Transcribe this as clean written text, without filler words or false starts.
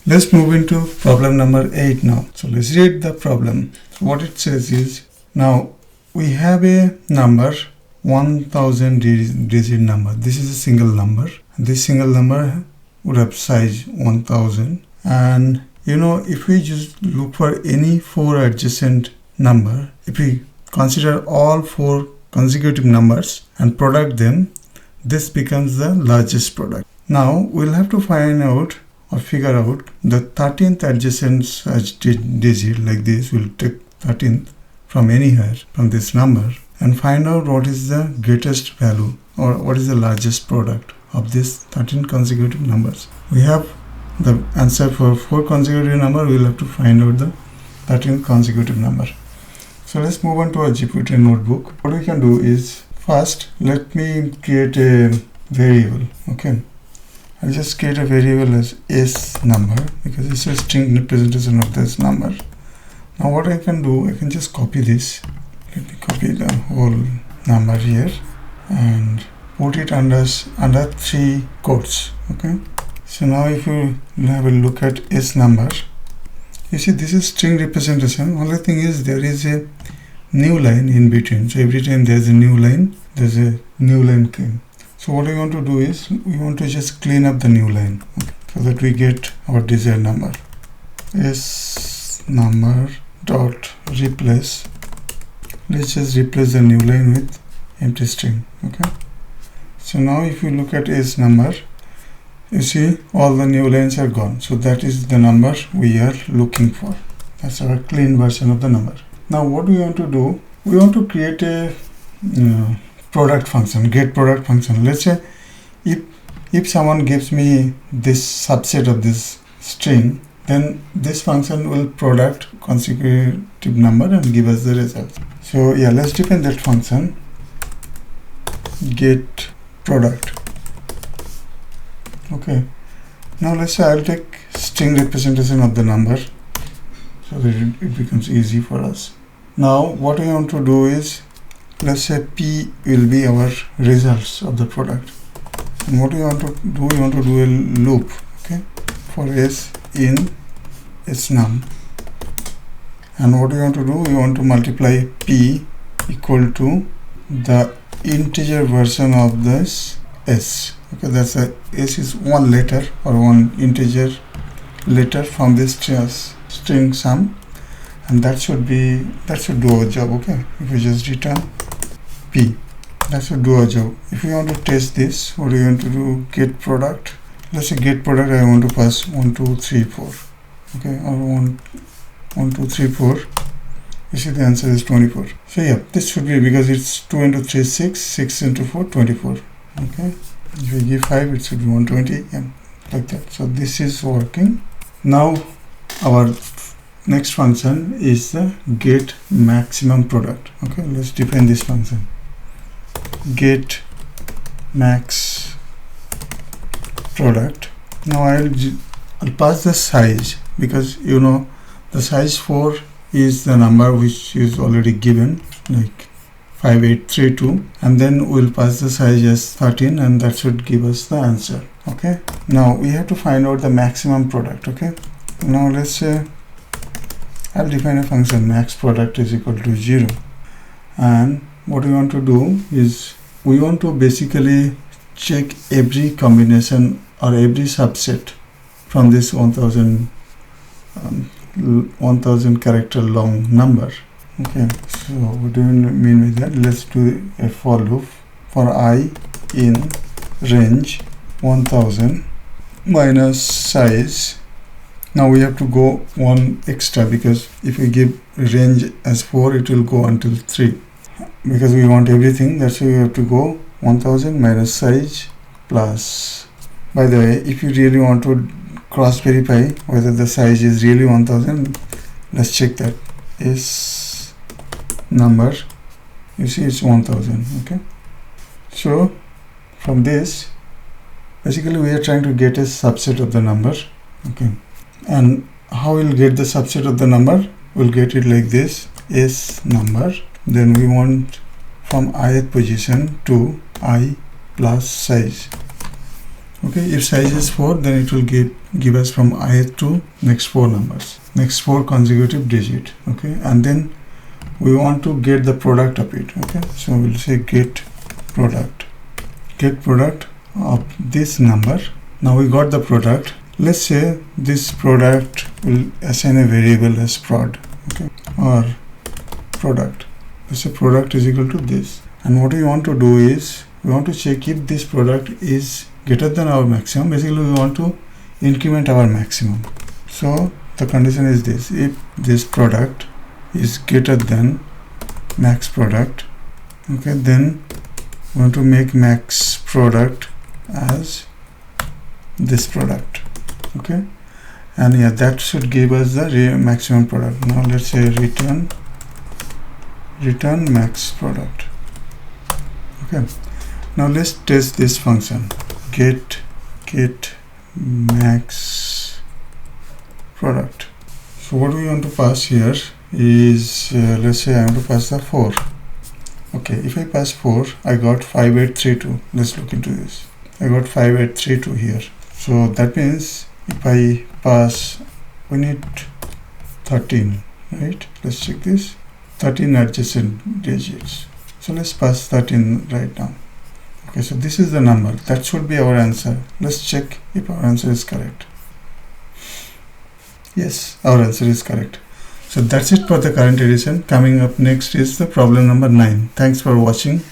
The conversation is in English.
Let's move into problem number 8 now. So let's read the problem. So what it says is, now we have a number 1000 digit number. This is a single number. This single number would have size 1000, and if we just look for any 4 adjacent number, if we consider all 4 consecutive numbers and product them, this becomes the largest product. Now we'll have to find out or figure out the 13th adjacent such digit. Like this, we'll take 13th from anywhere from this number and find out what is the greatest value or what is the largest product of these 13 consecutive numbers. We have the answer for 4 consecutive number. We'll have to find out the 13th consecutive number. So let's move on to our Jupyter notebook. What we can do is, first let me create a variable. Okay, I'll just create a variable as s number because it's a string representation of this number. Now what I can do, I can just copy this. Let me copy the whole number here and put it under 3 quotes. Okay, so now if you have a look at s number, you see this is string representation. Only thing is there is a new line in between. So every time there's a new line, there's a new line came. So what we want to do is, we want to just clean up the new line, okay, so that we get our desired number. S number dot replace. Let's just replace the new line with empty string. Okay, so now if you look at s number, you see all the new lines are gone. So that is the number we are looking for. That's our clean version of the number. Now what we want to do, we want to create a product function, get product function. Let's say if someone gives me this subset of this string, then this function will product consecutive number and give us the result. So yeah, let's define that function, get product. Okay, now let's say I'll take string representation of the number so that it becomes easy for us. Now what we want to do is, let's say P will be our results of the product. And what we want to do a loop, okay, for s in snum. And what we want to do, we want to multiply P equal to the integer version of this s. Okay, that's a s is one letter or one integer letter from this string sum, and that should do our job. Okay, if we just return P, that should do our job. If we want to test this, what do we want to do? Get product. Let's say get product, I want to pass 1 2 3 4. Okay, or 1 2 3 4. You see the answer is 24. So yeah, this should be, because it's 2 into 3 6, 6 into 4 24. Okay, if we give 5, it should be 120. Yeah, like that. So this is working. Now our next function is the get maximum product. Okay, let's define this function. Get max product. Now I'll pass the size, because the size 4 is the number which is already given, like 5832, and then we'll pass the size as 13, and that should give us the answer. Okay, now we have to find out the maximum product. Okay, now let's say I'll define a function max product is equal to 0, and what we want to do is, we want to basically check every combination or every subset from this 1000 character long number. Okay, so what do we mean with that? Let's do a for loop for I in range 1000 minus size. Now we have to go one extra, because if we give range as 4, it will go until 3, because we want everything. That's why we have to go 1000 minus size plus. By the way, if you really want to cross verify whether the size is really 1000, let's check that. Is number, you see it's 1000. Okay, so from this, basically we are trying to get a subset of the number. Okay, and how we'll get the subset of the number? We'll get it like this: s number, then we want from ith position to I plus size. Okay, if size is 4, then it will give give us from ith to next 4 numbers, next 4 consecutive digit. Okay, and then we want to get the product of it. Okay, so we'll say get product of this number. Now we got the product. Let's say this product will assign a variable as prod. Okay, or product. Let's say product is equal to this, and what we want to do is we want to check if this product is greater than our maximum. Basically we want to increment our maximum. So the condition is this: if this product is greater than max product, okay, then we want to make max product as this product. Okay, and yeah, that should give us the maximum product. Now let's say return max product. Okay, now let's test this function, get max product. So what we want to pass here is let's say I want to pass the 4. Okay, if I pass 4, I got 5832. Let's look into this. I got 5832 here. So that means if I pass, we need 13, right? Let's check this. 13 adjacent digits. So let's pass 13 right now. Okay, so this is the number. That should be our answer. Let's check if our answer is correct. Yes, our answer is correct. So that's it for the current edition. Coming up next is the problem number 9. Thanks for watching.